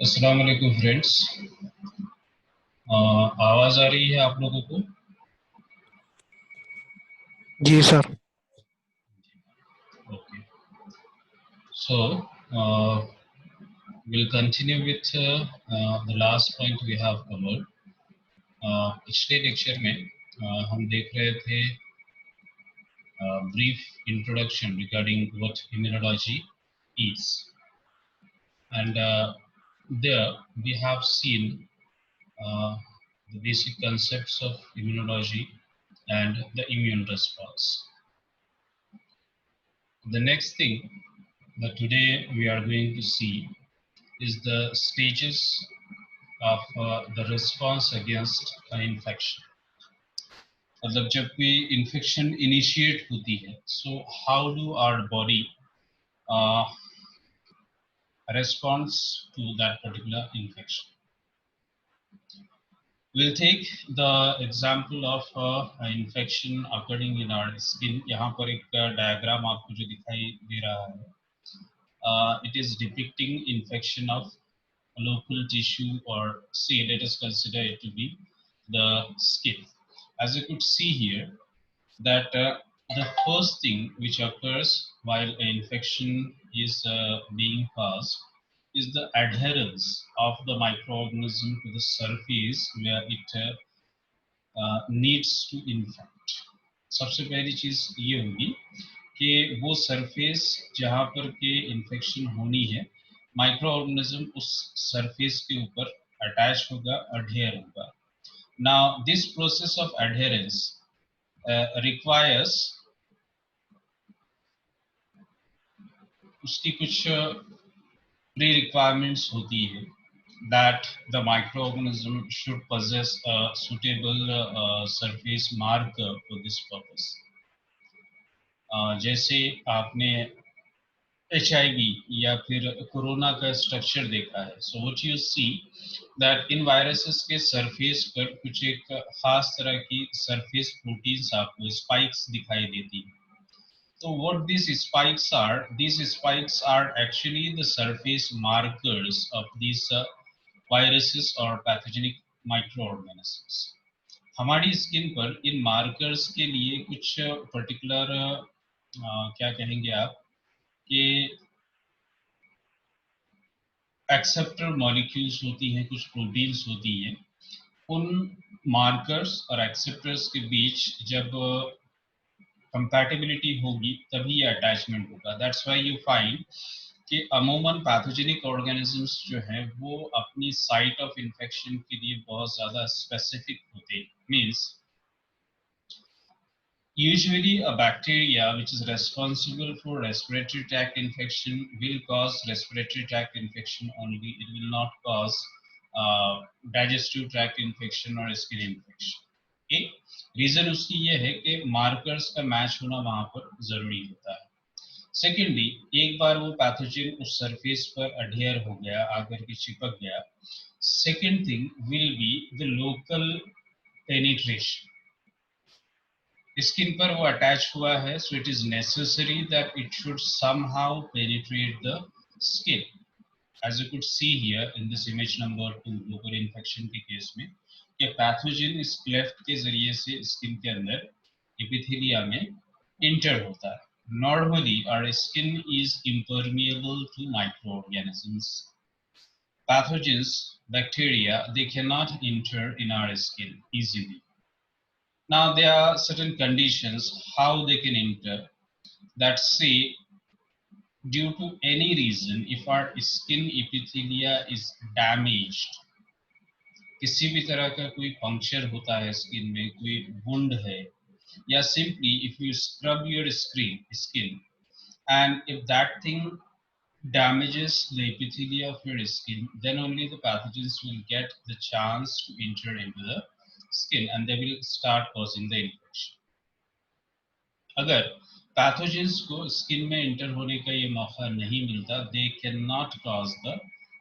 अस्सलाम वालेकुम फ्रेंड्स। आवाज आ रही है आप लोगों को? जी sir. Okay, so we'll continue with the last point we have covered. पिछले लेक्चर में हम देख रहे थे brief introduction regarding what immunology is, and there we have seen the basic concepts of immunology and the immune response. The next thing that today we are going to see is the stages of the response against an infection. मतलब जब कोई infection initiate होती है, so how do our body uh, responds to that particular infection? We'll take the example of an infection occurring in our skin. यहाँ पर एक diagram आपको जो दिखाई दे रहा है, it is depicting infection of local tissue, or say let us consider it to be the skin. As you could see here, that the first thing which occurs while an infection is being caused is the adherence of the microorganism to the surface where it needs to infect. सबसे पहली चीज ये होगी कि वो surface जहाँ पर के इन्फेक्शन होनी है, माइक्रो ऑर्गेनिज्म उस सरफेस के ऊपर अटैच होगा, अडहेयर होगा. Now this process of adherence requires, उसकी कुछ प्री रिक्वायरमेंट्स होती है, that the microorganism should possess a suitable surface marker for this purpose. जैसे आपने HIV या फिर कोरोना का स्ट्रक्चर देखा है, so what you see that in viruses के सरफेस पर कुछ एक खास तरह की सरफेस प्रोटीन्स आपको स्पाइक्स दिखाई देती हैं. So what these spikes are actually the surface markers of these viruses or pathogenic microorganisms. हमारी स्किन पर इन मार्कर्स के लिए कुछ पर्टिकुलर क्या कहेंगे आप कि एक्सेप्टर मॉलिक्यूल्स होती हैं, कुछ प्रोटीन्स होती हैं. उन मार्कर्स और एक्सेप्टर्स के बीच जब कंपैटिबिलिटी होगी तभी ये अटैचमेंट होगा. दैट्स व्हाई यू फाइंड कि अमूमन पैथोजेनिक ऑर्गेनिजम्स जो हैं वो अपनी साइट ऑफ इन्फेक्शन के लिए बहुत ज़्यादा स्पेसिफिक होते हैं. Means usually a bacteria which is responsible for respiratory tract infection will cause respiratory tract infection only. It will not cause digestive tract infection or skin infection. Okay? Reason उसकी ये है कि मार्कर्स का match होना वहां पर जरूरी होता है. सेकेंडली, एक बार वो पैथोजन उस सरफेस पर अडहेयर हो गया, आकर के चिपक गया, second thing will be the local penetration. Skin पर वो अटैच हुआ है, so it is necessary that it should somehow penetrate the skin. As you could see here in this image number 2, local infection case केस में, कि pathogen इस cleft के जरिए से स्किन के अंदर एपिथेलिया में इंटर होता है. Normally our skin is impermeable to microorganisms. Pathogens, bacteria, they cannot enter in our skin easily. Now there are certain conditions how they can enter, that say due to any reason if our skin epithelia is damaged, किसी भी तरह का कोई puncture होता है skin में, कोई wound है, या simply if you scrub your skin and if that thing damages the epithelia of your skin, then only the pathogens will get the chance to enter into the skin and they will start causing the infection. अगर pathogens को skin में inter होने का ये मौका नहीं मिलता, they cannot cause the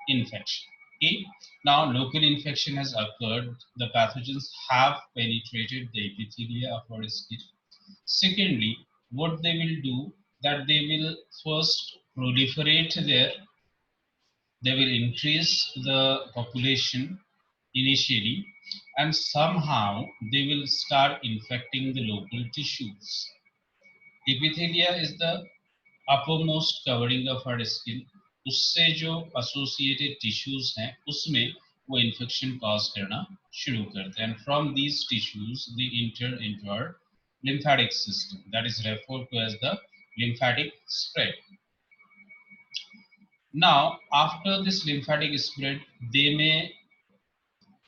infection. Okay? Now local infection has occurred, the pathogens have penetrated the epithelia of our skin. Secondly, what they will do, that they will first proliferate there they will increase the population initially, and somehow they will start infecting the local tissues. Epithelia is the uppermost covering of our skin. उससे जो associated tissues हैं उसमें वो infection cause करना शुरू करते हैं, and from these tissues they enter into our lymphatic system, that is referred to as the lymphatic spread. Now after this lymphatic spread, they may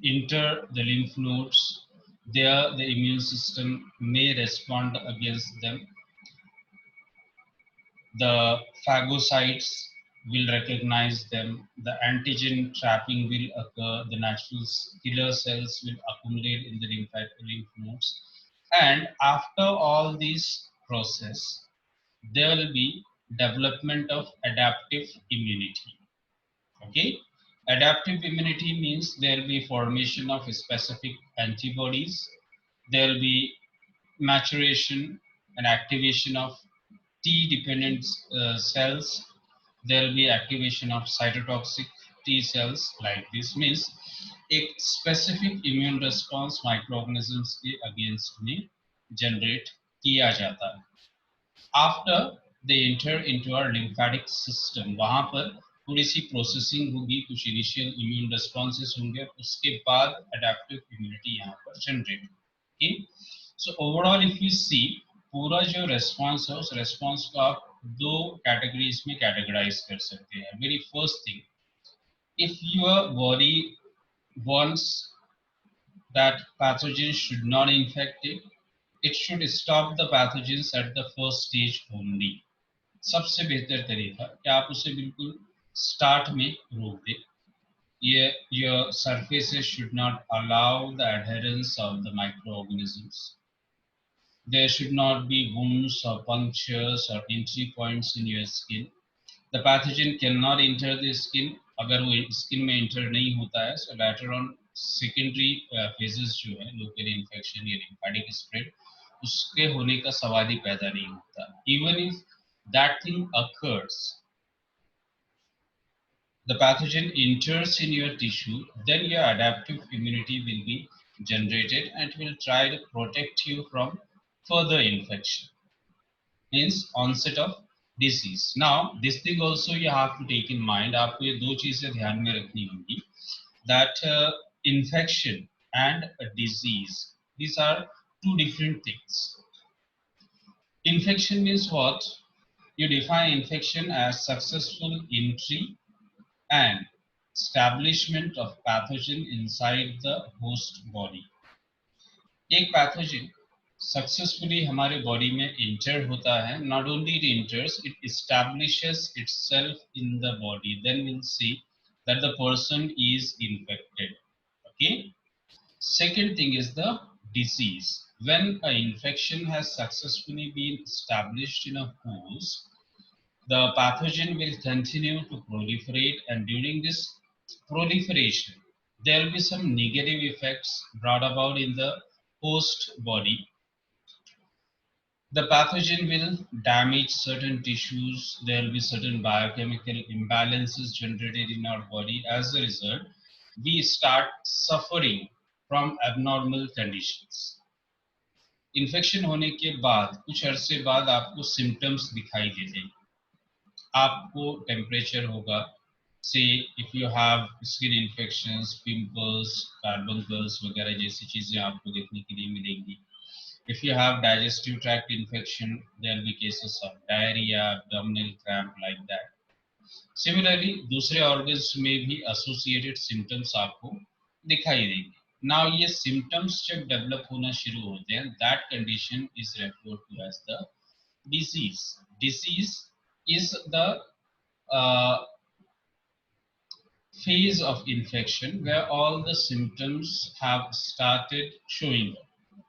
enter the lymph nodes. There the immune system may respond against them. The phagocytes will recognize them, the antigen trapping will occur, the natural killer cells will accumulate in the lymph nodes, and after all this process, there will be development of adaptive immunity. Okay, adaptive immunity means there will be formation of specific antibodies, there will be maturation and activation of T-dependent cells, there will be activation of cytotoxic T cells. Like this means एक specific immune response microorganisms के against में generate किया जाता है. After they enter into our lymphatic system, वहाँ पर थोड़ी सी processing होगी, कुछ इनिशियल इम्यून रिस्पॉन्सेस होंगे, उसके बाद अडेप्टिव इम्यूनिटी यहाँ पर जनरेट होगी. So overall if you see, पूरा जो रेस्पॉन्स है उस रेस्पॉन्स को आप दो कैटेगरीज में कैटेगराइज कर सकते हैं. Very first thing, if your body wants that pathogen should not infect it, it should stop the pathogens at the first stage only. सबसे बेहतर तरीका कि आप उसे बिल्कुल स्टार्ट में रोक दें. Your surfaces should not allow the adherence of the microorganisms. There should not be wounds or punctures or entry points in your skin. The pathogen cannot enter the skin. अगर वो स्किन में enter नहीं होता है, so later on secondary phases जो है local infection या lymphatic spread, उसके होने का सवाल ही पैदा नहीं होता. Even if that thing occurs, the pathogen enters in your tissue, then your adaptive immunity will be generated and will try to protect you from further infection, means onset of disease. Now this thing also you have to take in mind. आपको ये दो चीजें ध्यान में रखनी होंगी, that infection and a disease, these are two different things. Infection means what? You define infection as successful entry and establishment of pathogen inside the host body. एक pathogen successfully हमारे बॉडी में इंटर होता है, not only it enters, it establishes itself in the body, then will see that the person is infected. Okay, second thing is the disease. When an infection has successfully been established in a host, the pathogen will continue to proliferate, and during this proliferation there will be some negative effects brought about in the host body. The pathogen will damage certain tissues, there will be certain biochemical imbalances generated in our body. As a result, we start suffering from abnormal conditions. Infection होने के बाद कुछ अरसे बाद आपको symptoms दिखाई देते हैं. आपको टेम्परेचर होगा, say if you have skin infections, pimples, carbuncles वगैरह जैसी चीजें आपको देखने के लिए मिलेंगी. If you have digestive tract infection, there will be cases of diarrhoea, abdominal cramp, like that. Similarly दूसरे ऑर्गन्स में भी एसोसिएटेड सिम्टम्स आपको दिखाई देंगे. नाउ ये सिम्टम्स जब डेवलप होना शुरू होते हैं, that condition is referred to as the disease. Disease is the phase of infection where all the symptoms have started showing up.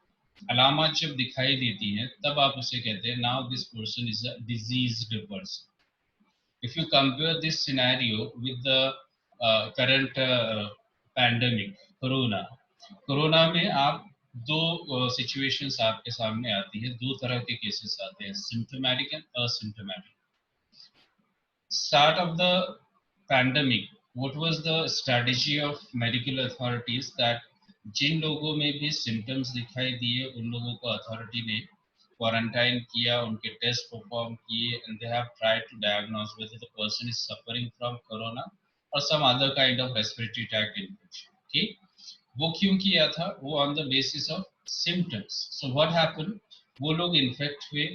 अलामत जब दिखाई देती हैं तब आप उसे कहते हैं now this person is a diseased person. If you compare this scenario with the current pandemic corona में आप दो situations आपके सामने आती है, दो तरह के cases आते हैं, symptomatic and asymptomatic. Start of the pandemic, what was the strategy of medical authorities that जिन लोगों में भी symptoms दिखाई दिए उन लोगों को authority ने क्वारंटाइन किया, उनके टेस्ट परफॉर्म किए, and they have tried to diagnose whether the person is suffering from corona or some other kind of respiratory tract infection. Okay, वो क्यों किया था? वो on the basis of symptoms. So what happened? वो लोग infect हुए,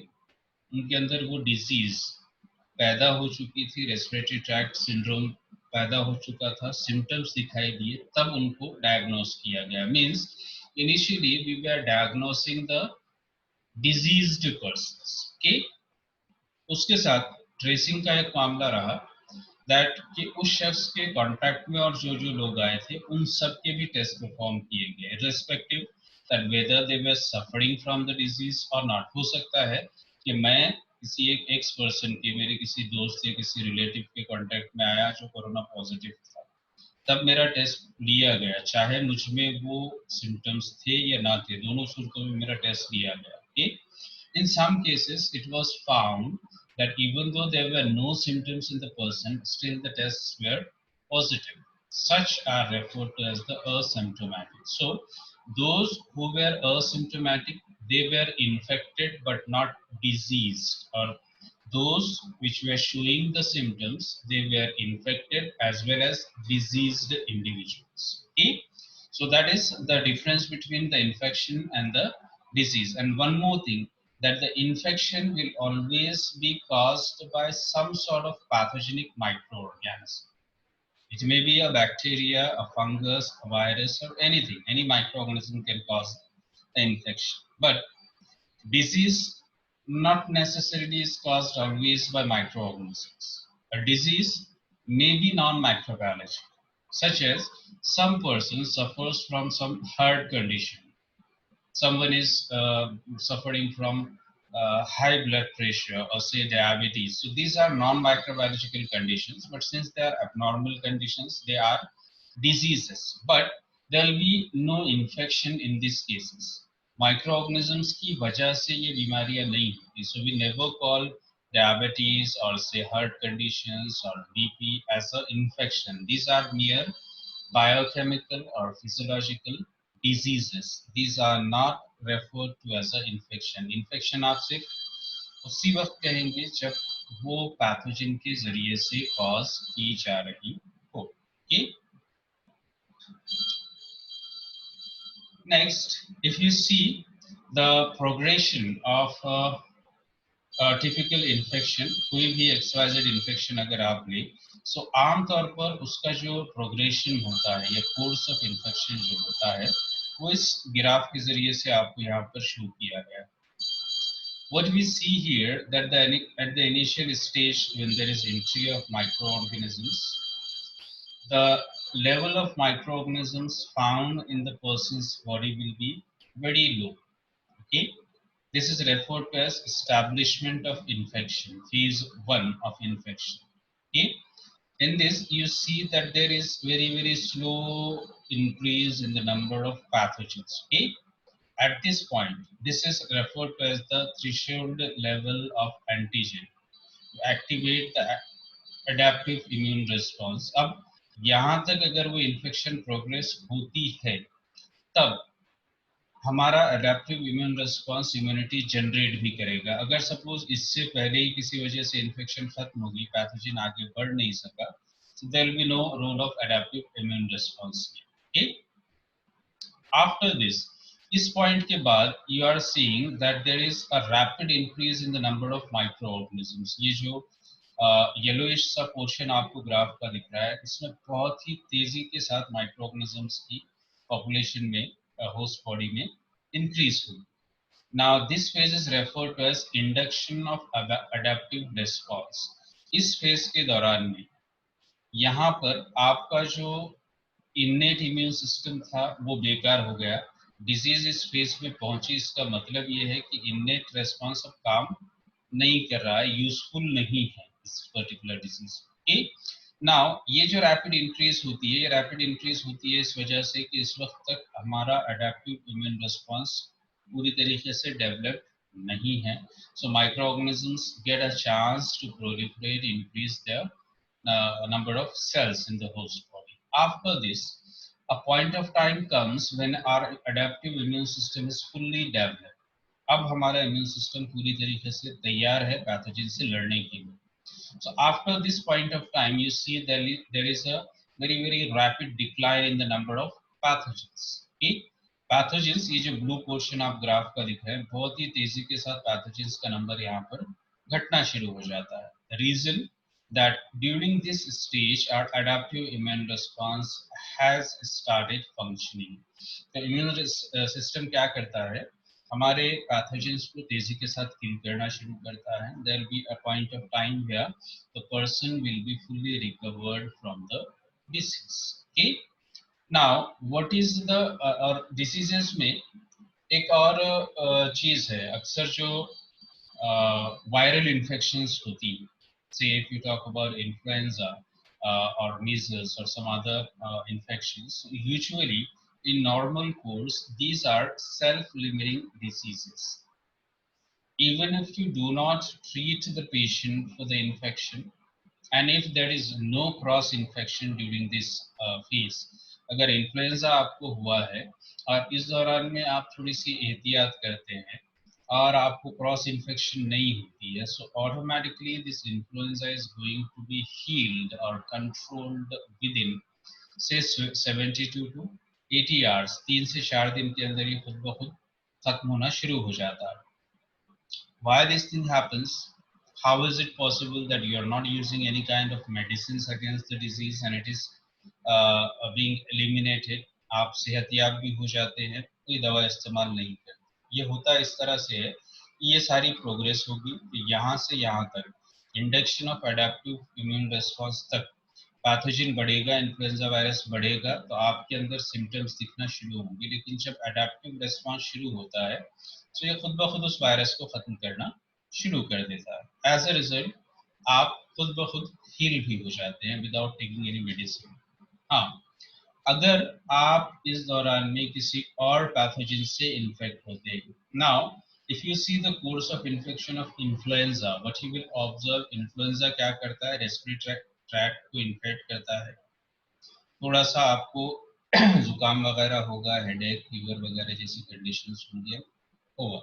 उनके अंदर वो डिजीज पैदा हो चुकी थी, रेस्पिरेटरी ट्रैक्ट सिंड्रोम पैदा हो चुका था, सिम्टम्स दिखाई दिए, तब उनको डायग्नोस किया गया. Means initially we were diagnosing the diseased persons. Okay, उसके साथ ट्रेसिंग का एक मामला रहा दैट कि उस शख्स के कांटेक्ट में और जो जो लोग आए थे उन सब के भी टेस्ट परफॉर्म किए गए, respective that whether they were suffering from the disease और नॉट. हो सकता है कि मैं किसी एक एक्स पर्सन के, मेरे किसी दोस्त या किसी रिलेटिव के कांटेक्ट में आया जो कोरोना पॉजिटिव था, तब मेरा टेस्ट लिया गया, चाहे मुझ में वो सिम्टम्स थे या ना थे, दोनों सूरतों में मेरा टेस्ट लिया गया. Okay, in some cases it was found that even though there were no symptoms in the person, still the tests were positive. Such are referred to as the asymptomatic. So those who were asymptomatic, they were infected but not diseased, or those which were showing the symptoms, they were infected as well as diseased individuals. Okay, so that is the difference between the infection and the disease. And one more thing, that the infection will always be caused by some sort of pathogenic microorganism. It may be a bacteria, a fungus, a virus, or anything. Any microorganism can cause the infection. But disease not necessarily is caused always by microorganisms. A disease may be non-microbiological, such as some person suffers from some heart condition. Someone is suffering from high blood pressure or say diabetes. So these are non-microbiological conditions, but since they are abnormal conditions, they are diseases. But there will be no infection in these cases. Microorganisms की वजह से ये बीमारियां नहीं होती. So we never call diabetes or say heart conditions or BP as an infection. These are mere biochemical or physiological diseases. These are not referred to as an infection. Infection आप सिर्फ उसी वक्त कहेंगे जब वो पैथोजन के जरिए से कॉज की जा रही हो. Okay? Next, if you see the progression of typical infection, कोई भी XYZ इन्फेक्शन अगर आप ले, सो आमतौर पर उसका जो प्रोग्रेशन होता है या कोर्स ऑफ इन्फेक्शन जो होता है वो इस ग्राफ के जरिए से आपको यहाँ पर शो किया गया है. What we see here that at the initial stage when there is entry of microorganisms, the level of microorganisms found in the person's body will be very low. Okay, this is referred to as establishment of infection, phase 1 of infection. Okay, in this you see that there is very slow increase in the number of pathogens. Okay, at this point this is referred to as the threshold level of antigen to activate the adaptive immune response. अब यहाँ तक अगर वो infection progress होती है तब हमारा adaptive immune response immunity generate भी करेगा. अगर सपोज इससे पहले ही किसी वजह से इन्फेक्शन खत्म होगी, पैथोजन आगे बढ़ नहीं सका, so there will be no role of adaptive immune response. Okay, after this, इस पॉइंट के बाद you are seeing that there is a rapid increase in the number of microorganisms. ये जो येलोइश सा पोर्शन आपको ग्राफ का दिख रहा है, इसमें बहुत ही तेजी के साथ माइक्रोऑर्गेनिजम्स की पॉपुलेशन में होस्ट बॉडी में इंक्रीज हुई. Now this phase is referred to as induction of adaptive response. इस फेज के दौरान में यहाँ पर आपका जो इन्नेट इम्यून सिस्टम था वो बेकार हो गया. डिजीज इस फेज में पहुंची, इसका मतलब ये है कि इन्नेट रेस्पॉन्स अब काम नहीं कर रहा है, यूजफुल नहीं है इस पर्टिकुलर डिजीज. ओके, नाउ ये जो रैपिड इंक्रीज होती है, ये रैपिड इंक्रीज होती है इस वजह से कि इस वक्त तक हमारा एडेप्टिव इम्यून रिस्पांस पूरी तरीके से डेवलप नहीं है. So microorganisms get a chance to proliferate, increase their number of cells in the host body. After this, a point of time comes when our adaptive immune system is fully developed. अब हमारा immune system पूरी तरीके से तैयार है pathogen से लड़ने के लिए. So after this point of time, you see there is a very rapid decline in the number of pathogens. Okay? Pathogens, ये जो blue portion आप ग्राफ का दिख रहे हैं, बहुत ही तेजी के साथ pathogens का नंबर यहाँ पर घटना शुरू हो जाता है. The reason that during this stage our adaptive immune response has started functioning. तो immune system क्या करता है, हमारे पैथोजेंस को तेजी के साथ किल करना शुरू करता है. There be a point of time where the person will be fully recovered from the disease. Okay, now what is the और डिसीजेस में एक और चीज है, अक्सर जो वायरल इन्फेक्शंस होती है, say if you talk about influenza or measles or some other infections, usually in normal course these are self-limiting diseases. Even if you do not treat the patient for the infection, and if there is no cross infection during this phase, अगर influenza आपको हुआ है और इस दौरान में आप थोड़ी सी एहतियात करते हैं और आपको क्रॉस इन्फेक्शन नहीं होती है, so automatically this influenza is going to be healed or controlled within say 72 to 80 hours. 3 से 4 दिन के अंदर ये खुद ब खुद खत्म होना शुरू हो जाता है. Why this thing happens? How is it possible that you are not using any kind of medicines against the disease and it is being eliminated? आप सेहतयाब भी हो जाते हैं, कोई दवा इस्तेमाल नहीं करते. ये होता इस तरह से है, ये सारी प्रोग्रेस होगी यहाँ से यहाँ तक, induction of adaptive immune response तक पैथोजन बढ़ेगा, इन्फ्लुएंजा वायरस बढ़ेगा तो आपके अंदर सिम्टम्स दिखना शुरू होंगे. लेकिन जब एडेप्टिव रिस्पॉन्स शुरू होता है तो ये खुद ब खुद उस वायरस को खत्म करना शुरू कर देता है. एज अ रिजल्ट आप खुद ब खुद हील भी हो जाते हैं विदाउट टेकिंग एनी मेडिसिन. हाँ, अगर आप इस दौरान में किसी और पैथोजन से इन्फेक्ट होते हैं, now if you see the course of infection of influenza, what you will observe, influenza क्या करता है, respiratory tract को इन्फेक्ट करता है, थोड़ा सा आपको जुकाम वगैरह होगा, हेडेक, फीवर वगैरह जैसी कंडीशंस होंगे होगा.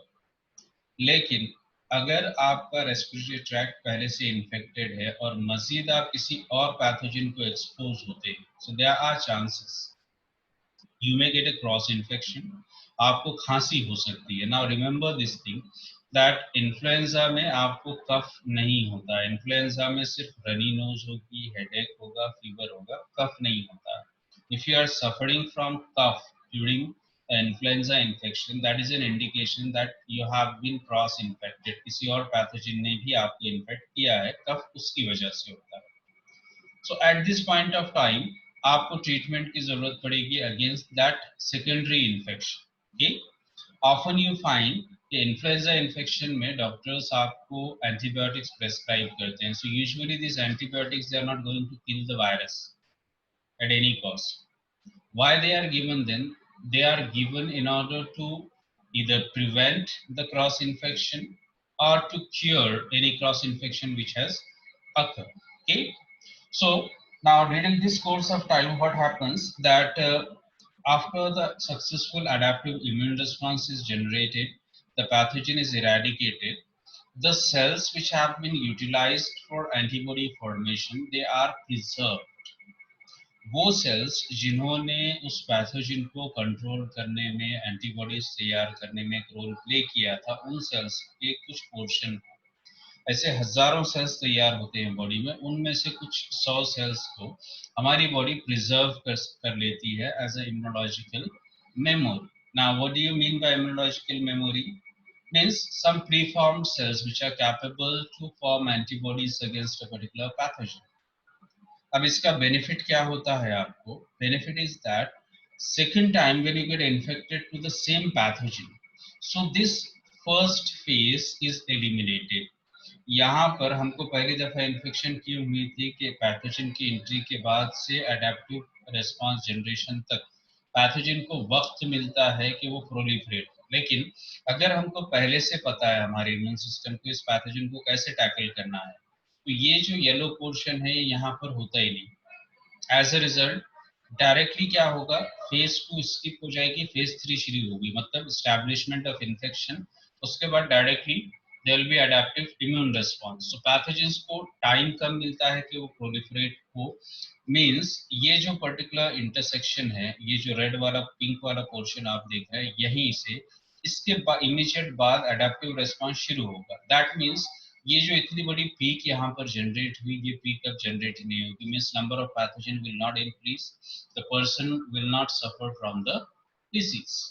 लेकिन अगर आपका रेस्पिरेटरी ट्रैक्ट पहले से इन्फेक्टेड है और मजीद आप किसी और पैथोजन को एक्सपोज होते हैं, so there are chances you may get a cross infection. आपको खांसी हो सकती है. Now remember this thing that influenza में आपको कफ नहीं होता है. इन्फ्लुएंजा में सिर्फ रनी नोज होगी, हेडेक होगा, फीवर होगा, कफ नहीं होता. If you are suffering from cough during influenza infection, that is an indication that you have been cross infected. किसी और पैथोजन ने भी आपको इन्फेक्ट किया है, कफ उसकी वजह से होता है. So at this point of time आपको ट्रीटमेंट की जरूरत पड़ेगी against that secondary infection. Okay, often you find कि इन्फ्लुएंजा इन्फेक्शन में डॉक्टर्स आपको एंटीबायोटिक्स प्रेस्क्राइब करते हैं. So usually this antibiotics they are not going to kill the virus at any cost. Why they are given then? They are given in order to either prevent the cross infection or to cure any cross infection which has occurred. Okay, so now during this course of time what happens that after the successful adaptive immune response is generated, the pathogen is eradicated, the cells which have been utilized for antibody formation, they are preserved. वो sales जिन्होंने उस pathogen को control करने में, antibodies तैयार करने में एक रोल प्ले किया था, उन सेल्स के कुछ पोर्शन, ऐसे हजारों सेल्स तैयार होते हैं बॉडी में, उनमें से कुछ 100 सेल्स को हमारी बॉडी प्रिजर्व कर लेती है as a immunological memory. Now what do you mean by immunological memory? means some preformed cells which are capable to form antibodies against a particular pathogen. अब इसका बेनिफिट क्या होता है आपको? Benefit is that second time when you get infected to the same pathogen, so this first phase is eliminated. यहाँ पर हमको पहली दफा इन्फेक्शन की हुई थी कि पैथोजन की एंट्री के बाद से एडेप्टिव रिस्पांस जनरेशन तक पैथोजन को वक्त मिलता है कि वो प्रोलिफरेट हो. लेकिन अगर हमको पहले से पता है हमारे इम्यून सिस्टम को इस पैथोजन को कैसे टैकल करना है, तो ये जो येलो पोर्शन है यहाँ पर होता ही नहीं। एज अ रिजल्ट डायरेक्टली क्या होगा, फेज 2 स्किप हो जाएगी, फेज 3 शुरू होगी, मतलब स्टैब्लिशमेंट ऑफ इन्फेक्शन। उसके बाद directly there will be adaptive immune response. तो पैथोजेंस को टाइम कम मिलता है कि वो प्रोलिफरेट हो। मींस ये जो पर्टिकुलर इंटरसेक्शन है, ये जो रेड वाला पिंक वाला पोर्शन आप देख रहे हैं, यहीं से इसके बाद इमीडिएट बाद अडेप्टिव रिस्पॉन्स शुरू होगा। दैट मींस ये जो इतनी बड़ी पीक यहाँ पर जनरेट हुई, ये पीक अब जनरेट नहीं होगी। Means number of pathogen will not increase, the person will not suffer from the disease.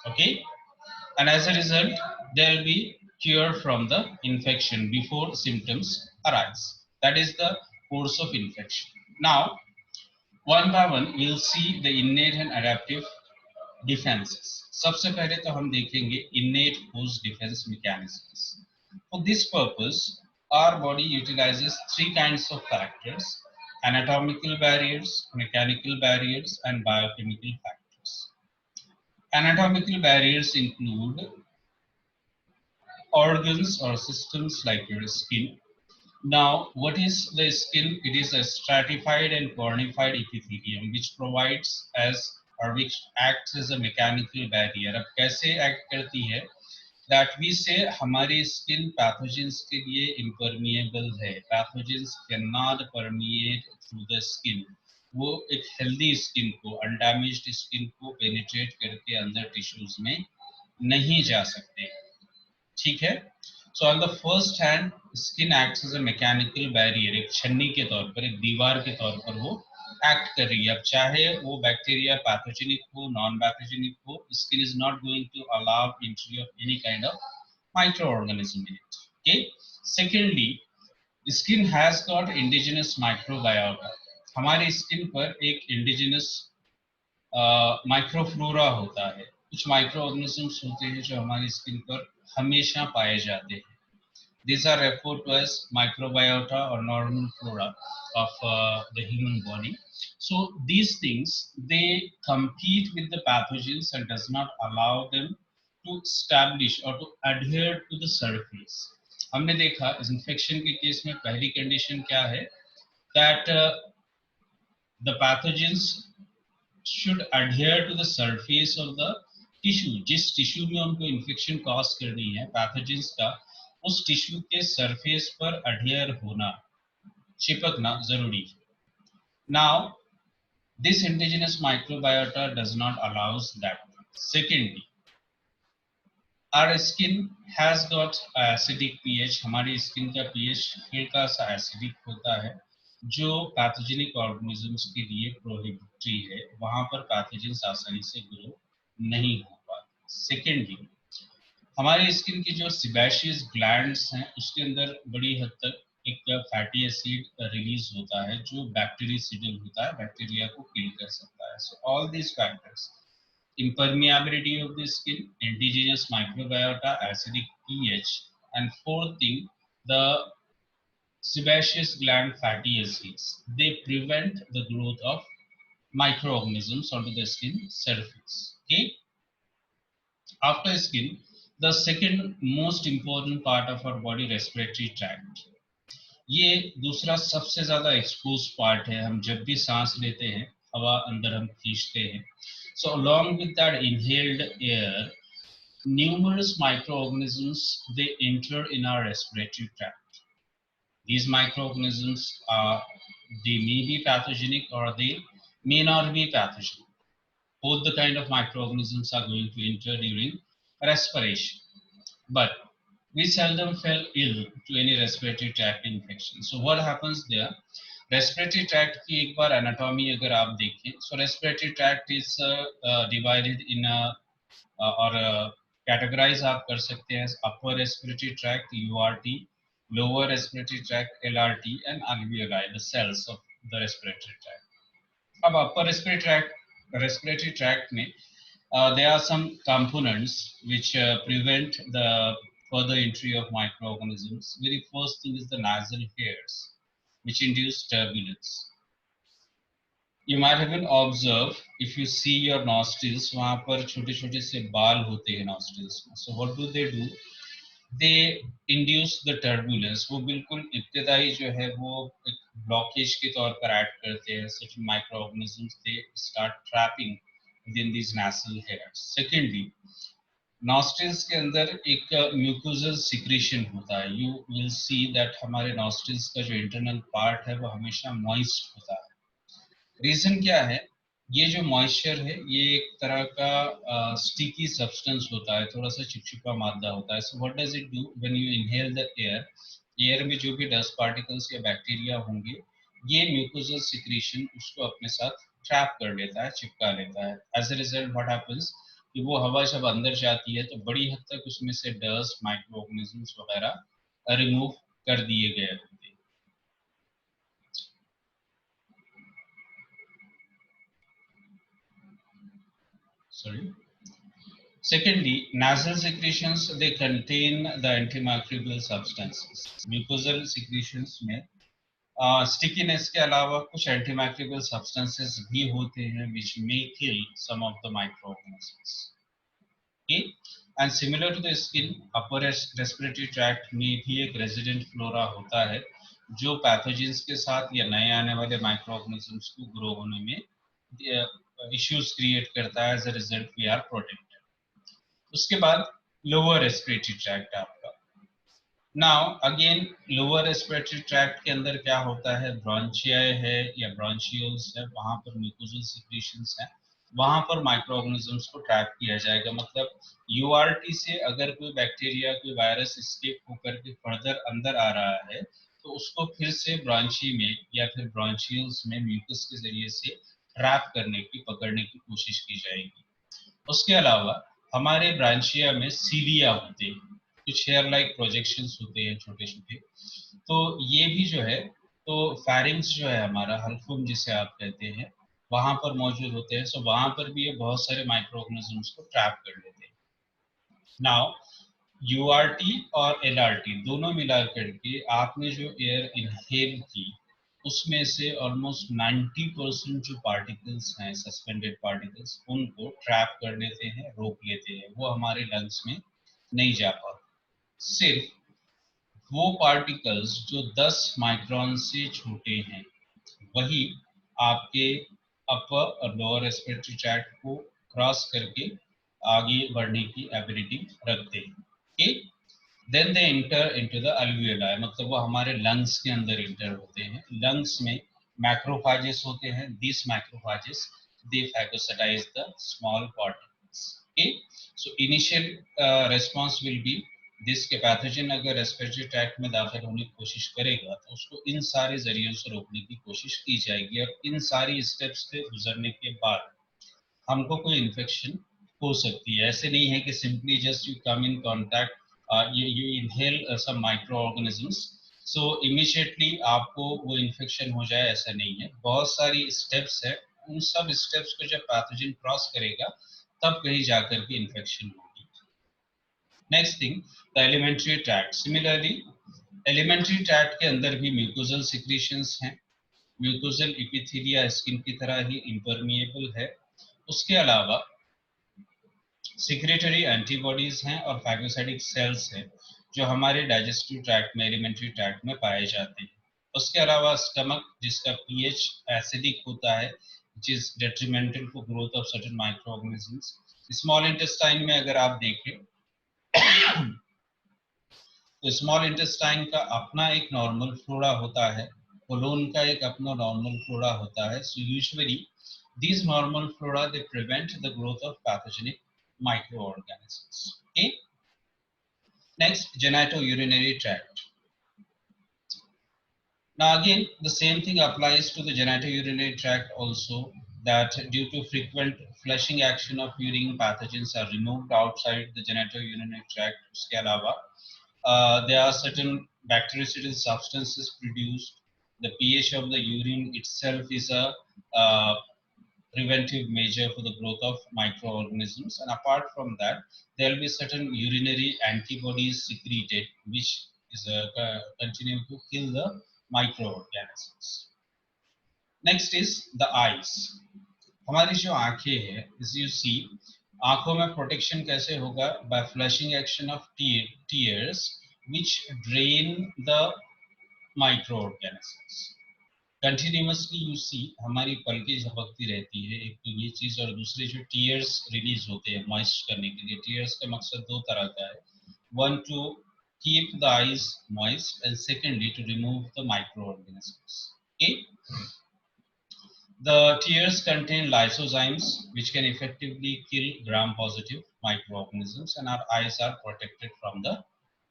Okay, and as a result there will be cure from the infection before symptoms arise. That is the course of infection. Now one by one we'll see the innate and adaptive defenses. सबसे पहले तो हम देखेंगे innate host defense mechanisms. For this purpose our body utilizes three kinds of factors: anatomical barriers, mechanical barriers, and biochemical factors. Anatomical barriers include organs or systems like your skin. Now, what is the skin? It is a stratified and cornified epithelium which provides as or which acts as a mechanical barrier. अब कैसे act करती है? That we say हमारी skin pathogens के लिए impermeable है. Pathogens cannot permeate through the skin. वो एक healthy skin को, undamaged skin को penetrate करके अंदर tissues में नहीं जा सकते. ठीक है। So on the first hand skin acts as a mechanical barrier, एक छन्नी के तौर पर, एक दीवार के तौर पर वो एक्ट कर रही है। अब चाहे वो बैक्टीरिया पैथोजेनिक हो, नॉन पैथोजेनिक हो, skin is not going to allow entry of any kind of micro organism in it. Okay, secondly skin has got indigenous microbiota. हमारी स्किन पर एक इंडिजिनस माइक्रोफ्लोरा होता है, कुछ माइक्रो ऑर्गेनिजम्स होते हैं जो हमारी स्किन पर हमेशा पाए जाते हैं। These are referred to as microbiota or normal flora of the human body. So these things, they compete with the pathogens and does not allow them to establish or to adhere to the surface. हमने देखा infection case केस में पहली condition क्या है, that the pathogens should adhere to the surface of the tissue. जिस tissue में उनको इन्फेक्शन कॉज करनी है पैथोजेंस का, उस टिश्यू के सरफेस पर अडहियर होना, चिपकना जरूरी है। Now this indigenous microbiota does not allows that. Secondly our skin has got acidic pH. हमारी स्किन का पीएच हल्का सा एसिडिक होता है, जो पैथोजेनिक ऑर्गेनिजम्स के लिए प्रोहिबिटरी है। वहां पर पैथोजेंस आसानी से ग्रो नहीं हो पाते। सेकेंडली हमारी स्किन की जो सिबेशियस ग्लैंड्स हैं, उसके अंदर बड़ी हद तक एक फैटी एसिड रिलीज होता है जो बैक्टीरियासिडल होता है, बैक्टीरिया को किल कर सकता है। So all these factors, impermeability of the skin, indigenous microbiota, acidic pH, and fourth thing, the sebaceous gland fatty acids, they prevent the growth of microorganisms onto the skin surface. Okay, after skin, the second most important part of our body, respiratory tract. ये दूसरा सबसे ज्यादा expose part है। हम जब भी सांस लेते हैं, हवा अंदर हम खींचते हैं, so along with that inhaled air, numerous microorganisms, they enter in our respiratory tract. These microorganisms are, they may be pathogenic or they may not be pathogenic. Both the kind of microorganisms are going to enter during respiration, but we seldom fell ill to any respiratory tract infection. So what happens there? Respiratory tract की एक बार anatomy अगर आप देखें, so respiratory tract is divided in a or categorize आप कर सकते हैं upper respiratory tract URT, lower respiratory tract LRT, and alveoli, the cells of the respiratory tract. अब upper respiratory tract में there are some components which prevent the further entry of microorganisms. Very first thing is the nasal hairs, which induce turbulence. You might have been observed, if you see your nostrils, वहाँ पर छोटे छोटे से बाल होते हैं nostrils में. So what do? They induce the turbulence, वो बिल्कुल इब्तदाई जो है वो एक ब्लॉकेज के तौर पर ऐड करते हैं. Such micro organisms they start trapping within this nasal hairs. Secondly, nostrils के अंदर एक म्यूकोजल सिक्रीशन होता है. यू विल सी दैट हमारे नॉस्ट्रिल्स का जो इंटरनल पार्ट है वो हमेशा मॉइस्ट होता है. रीजन क्या है? ये जो मॉइस्चर है ये एक तरह का स्टिकी सब्सटेंस होता है, थोड़ा सा चिपचिपा मादा होता है. So what does it do when you inhale the air? Air में जो भी डस्ट पार्टिकल्स या बैक्टीरिया होंगे, ये म्यूकोजल सिक्रीशन उसको अपने साथ ट्रैप कर लेता है, चिपका लेता है. As a result what happens कि वो हवा जब अंदर जाती है तो बड़ी हद तक उसमें से डस्ट, माइक्रो ऑर्गेनिजम्स वगैरह रिमूव कर दिए गए होते हैं. Sorry. Secondly, nasal secretions they contain the antimicrobial substances. Mucosal secretions में stickiness के अलावा कुछ antimicrobial substances भी होते हैं which may kill some of the microorganisms. Okay? And similar to the skin, upper respiratory tract में भी एक resident flora होता है जो pathogens के साथ या नए आने वाले microorganisms को grow होने में issues create करता है. As a result, we are protected. उसके बाद लोअर रेस्पिरेटरी ट्रैक्ट आपका. Now again lower respiratory tract के अंदर क्या होता है? ब्रोंचियाई है या ब्रोंचियोल्स है, वहां पर म्यूकोजल सिक्रीशंस है, वहां पर माइक्रो ऑर्गेनिजम्स को ट्रैप किया जाएगा. मतलब यूआरटी से अगर कोई बैक्टीरिया, कोई वायरस एस्केप होकर के फर्दर अंदर आ रहा है तो उसको फिर से ब्रांची में या फिर ब्रोंचियल्स में म्यूकस के जरिए से ट्रैप करने की, पकड़ने की कोशिश की जाएगी. उसके अलावा हमारे ब्रांचिया में सीलिया होते हैं, कुछ हेयर लाइक प्रोजेक्शंस होते हैं छोटे छोटे. तो ये भी जो है, तो फैरिंग्स जो है हमारा, हल्कुम जिसे आप कहते हैं, वहां पर मौजूद होते हैं. सो वहां पर भी ये बहुत सारे माइक्रो ऑर्गेनिजम्स को ट्रैप कर लेते हैं. नाउ यूआरटी और एलआरटी दोनों मिला करके आपने जो एयर इनहेल की उसमें से ऑलमोस्ट 90% जो पार्टिकल्स हैं, सस्पेंडेड पार्टिकल्स, उनको ट्रैप कर लेते हैं, रोक लेते हैं, वो हमारे लंग्स में नहीं जा पाते. सिर्फ वो पार्टिकल्स जो 10 माइक्रोन से छोटे हैं वही आपके अपर और लोअर रेस्पिरेटरी ट्रैक्ट को क्रॉस करके आगे बढ़ने की एबिलिटी रखते हैं. Okay. Then they enter into the alveoli, मतलब वो हमारे लंग्स के अंदर इंटर होते हैं. लंग्स में मैक्रोफाजेस होते हैं. This macrophages they phagocytize the small particles. Okay, so initial response will be this के पैथोजन अगर रेस्पिरेटरी ट्रैक्ट में दाखिल होने की कोशिश करेगा तो उसको इन सारे जरियों से रोकने की कोशिश की जाएगी. और इन सारी स्टेप्स से गुजरने के बाद हमको कोई इन्फेक्शन हो सकती है. ऐसे नहीं है कि simply just you come in contact, you inhale some microorganisms so immediately आपको वो इन्फेक्शन हो जाए, ऐसा नहीं है. बहुत सारी स्टेप्स है, उन सब स्टेप्स को जब पैथोजन क्रॉस करेगा तब कहीं जाकर के इन्फेक्शन होगी. Next thing, the alimentary tract. Similarly alimentary tract के अंदर भी म्यूकोजल सिक्रीशंस हैं. म्यूकोजल एपिथेलिया स्किन की तरह ही इम्परमिएबल है. उसके अलावा सिक्रेटरी एंटीबॉडीज हैं और फैगोसाइटिक सेल्स हैं जो हमारे डाइजेस्टिव ट्रैक्ट में, एलिमेंट्री ट्रैक्ट में पाए जाते हैं. उसके अलावा स्टमक जिसका पीएच एसिडिक होता है, जिस detrimental for growth of certain micro organisms. Small intestine में अगर आप देखें तो स्मॉल इंटेस्टाइन का अपना एक नॉर्मल फ्लोरा होता है, कोलोन का एक अपना नॉर्मल फ्लोरा होता है. So usually these normal flora they prevent the growth of pathogenic microorganisms. Okay. Next, genitourinary tract. Now again, the same thing applies to the genitourinary tract also, that due to frequent flushing action of urine, pathogens are removed outside the genitourinary tract. उसके अलावा there are certain bactericidal substances produced. The pH of the urine itself is a preventive measure for the growth of microorganisms, and apart from that there will be certain urinary antibodies secreted which is continue to kill the microorganisms. Next is the eyes. हमारी जो आंखें हैं, as you see, आंखों में protection कैसे होगा? By flushing action of tears which drain the micro organisms. Continuously you see हमारी पलकें झपकती रहती है, एक तो ये चीज, और दूसरे जो टीयर्स रिलीज होते हैं मॉइस्ट करने के लिए। टीयर्स का मकसद दो तरह का है, one to keep the eyes moist and secondly to remove the microorganisms. Okay, the tears contain lysozymes which can effectively kill gram-positive microorganisms and our eyes are protected from the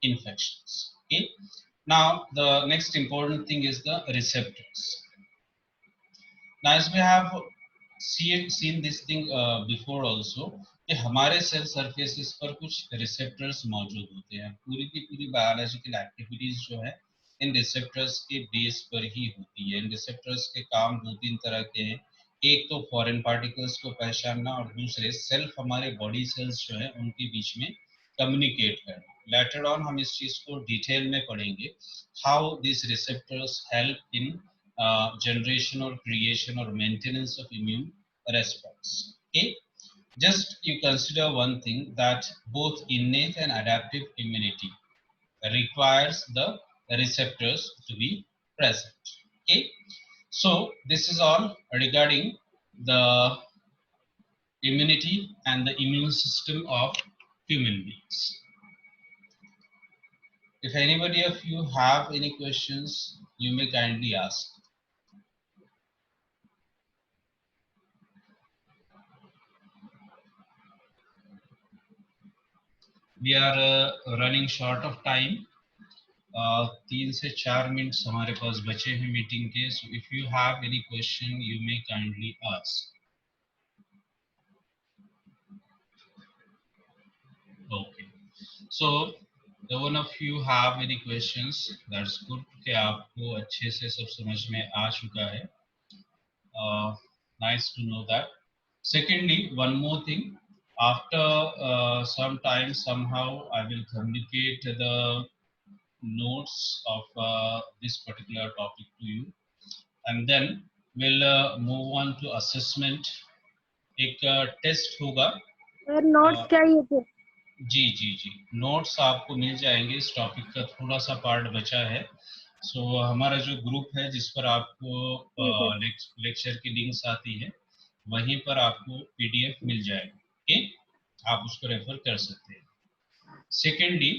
infections. Okay, now the next important thing is the receptors. Now as we have seen this thing before also, कि हमारे cell surfaces पर कुछ receptors मौजूद होते हैं। पूरी की पूरी बायोलॉजिकल एक्टिविटीज जो है इन रिसेप्टर्स के बेस पर ही होती है। इन रिसेप्टर्स के काम दो तीन तरह के हैं, एक तो फॉरेन पार्टिकल्स को पहचानना और दूसरे सेल्फ हमारे बॉडी सेल्स जो है उनके बीच में कम्युनिकेट करना। लेटर ऑन हम इस चीज को डिटेल में पढ़ेंगे, how this receptors help in generation or creation or maintenance of immune response. Okay, just you consider one thing, that both innate and adaptive immunity requires the receptors to be present. Okay, so this is all regarding the immunity and the immune system of human beings. If anybody of you have any questions, you may kindly ask. We are running short of time. 3 से 4 minute हमारे पास बचे हैं meeting के. So if you have any question, you may kindly ask. Okay. So the one of you have any questions? That's good कि आपको अच्छे से सब समझ में आ चुका है. Nice to know that. Secondly, one more thing. After some time, somehow I will communicate the notes of this particular topic to you, and then we'll move on to assessment. एक टेस्ट होगा. Notes चाहिए थे. जी जी जी, notes आपको मिल जाएंगे. इस topic का थोड़ा सा पार्ट बचा है. सो हमारा जो ग्रुप है जिस पर आपको लेक्चर की लिंक्स आती है, वहीं पर आपको पीडीएफ मिल जाएगा. ओके, आप उसको रेफर कर सकते हैं. सेकेंडली,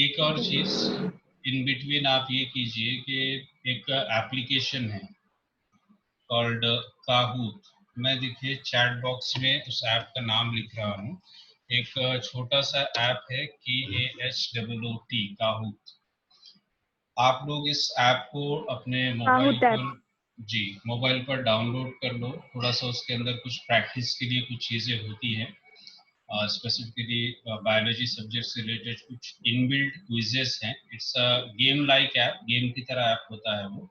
एक और चीज इन बिटवीन आप ये कीजिए कि एक एप्लीकेशन है कॉल्ड काहूत. मैं देखिए चैट बॉक्स में उस ऐप का नाम लिख रहा हूँ. एक छोटा सा ऐप है KAHOOT, काहूत. आप लोग इस ऐप को अपने मोबाइल पर, जी मोबाइल पर डाउनलोड कर लो. थोड़ा सा उसके अंदर कुछ प्रैक्टिस के लिए कुछ चीजें होती हैं. स्पेसिफिकली बायोलॉजी सब्जेक्ट से रिलेटेड कुछ इनबिल्ट क्विजेस हैं. It's a game like app, game की तरह ऐप होता है वो.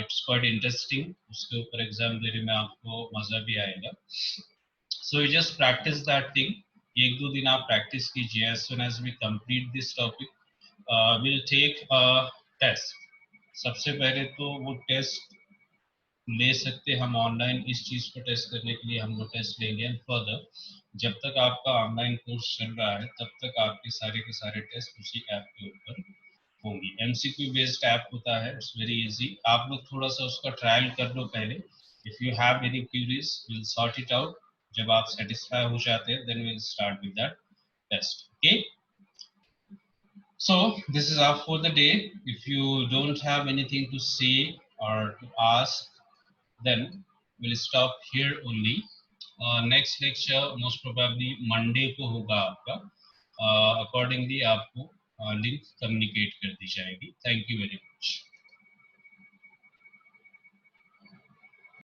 It's quite interesting. उसके ऊपर एग्जाम देने में आपको मजा भी आएगा. So you just practice that thing. एक दो दिन आप प्रैक्टिस कीजिए. As soon as we complete this topic, will take a test. सबसे पहले तो वो टेस्ट ले सकते हम ऑनलाइन. इस चीज को टेस्ट करने के लिए हम वो टेस्ट लेंगे. एंड फर्दर, जब तक आपका ऑनलाइन कोर्स चल रहा है तब तक आपके सारे के सारे टेस्ट उसी ऐप के ऊपर होंगी. MCQ बेस्ड ऐप होता है. It's very easy. आप लोग थोड़ा सा उसका ट्रायल कर लो पहले. If you have any queries, will sort it out. जब आप सेटिस्फाई हो जाते हैं, then will start with that test. Okay, so this is all for the day. If you don't have anything to say or to ask, then we'll stop here only. Next lecture most probably Monday को होगा आपका. Accordingly आपको link communicate कर दी जाएगी. Thank you very much.